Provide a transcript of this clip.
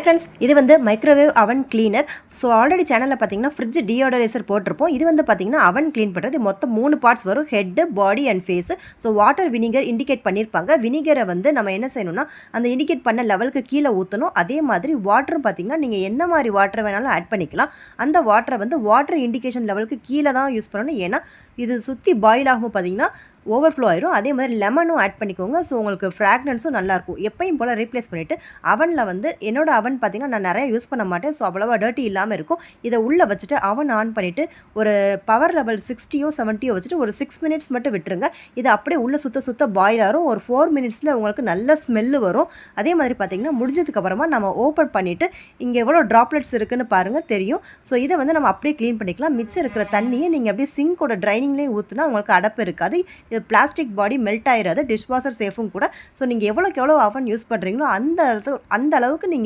Friends, இது வந்து microwave அவன் கிளீனர். ஸோ ஆல்ரெடி சேனலில் பார்த்தீங்கன்னா ஃப்ரிட்ஜ் டியோடரைசர் போட்டிருப்போம். இது வந்து பார்த்தீங்கன்னா அவன் க்ளீன் பண்ணுறது. மொத்தம் 3 பார்ட்ஸ் வரும்: head, body and phase. So water vinegar indicate பண்ணியிருப்பாங்க. வினிகரை வந்து நம்ம என்ன செய்யணும்னா அந்த இண்டிகேட் பண்ண லெவலுக்கு கீழே ஊற்றணும். அதே மாதிரி வாட்டரும் பார்த்தீங்கன்னா நீங்கள் என்ன மாதிரி வாட்டர் வேணாலும் ஆட் பண்ணிக்கலாம். அந்த வாட்டரை வந்து வாட்டர் இண்டிகேஷன் லெவலுக்கு கீழே தான் யூஸ் பண்ணணும். ஏன்னா இது சுற்றி பாயில் ஆகும் பார்த்தீங்கன்னா ஓவர்ஃப்ளோ ஆயிரும். அதே மாதிரி லெமனும் ஆட் பண்ணிக்கோங்க. ஸோ உங்களுக்கு ஃப்ராக்னன்ஸும் நல்லாயிருக்கும். எப்பயும் போல் ரீப்ளேஸ் பண்ணிவிட்டு அவனில் வந்து என்னோட அவன் பார்த்திங்கன்னா நான் நிறையா யூஸ் பண்ண மாட்டேன். ஸோ அவ்வளோவா டர்ட்டி இல்லாமல் இருக்கும். இதை உள்ளே வச்சுட்டு அவன் ஆன் பண்ணிவிட்டு ஒரு பவர் லெவல் 60யோ 70யோ வச்சுட்டு ஒரு 6 மினிட்ஸ் மட்டும் விட்டுருங்க. இது அப்படியே உள்ளே சுத்த பாயில் ஆகும். ஒரு 4 மினிட்ஸில் உங்களுக்கு நல்ல ஸ்மெல்லு வரும். அதே மாதிரி பார்த்திங்கன்னா முடிஞ்சதுக்கப்புறமா நம்ம ஓப்பன் பண்ணிவிட்டு இங்கே எவ்வளோ ட்ராப்லெட்ஸ் இருக்குதுன்னு பாருங்கள், தெரியும். ஸோ இதை வந்து நம்ம அப்படியே க்ளீன் பண்ணிக்கலாம். மிச்சம் இருக்கிற தண்ணியை நீங்கள் அப்படியே சிங்கோட ட்ரைனிங்லேயே ஊற்றுனா உங்களுக்கு அடப்பு இருக்காது. இது பிளாஸ்டிக் பாடி மெல்ட் ஆயிடாது. டிஷ் வாஷர் சேஃபும் கூட. ஸோ நீங்கள் எவ்வளோக்கு எவ்வளோ அவன் யூஸ் பண்ணுறீங்களோ அந்த அளவுக்கு நீங்கள்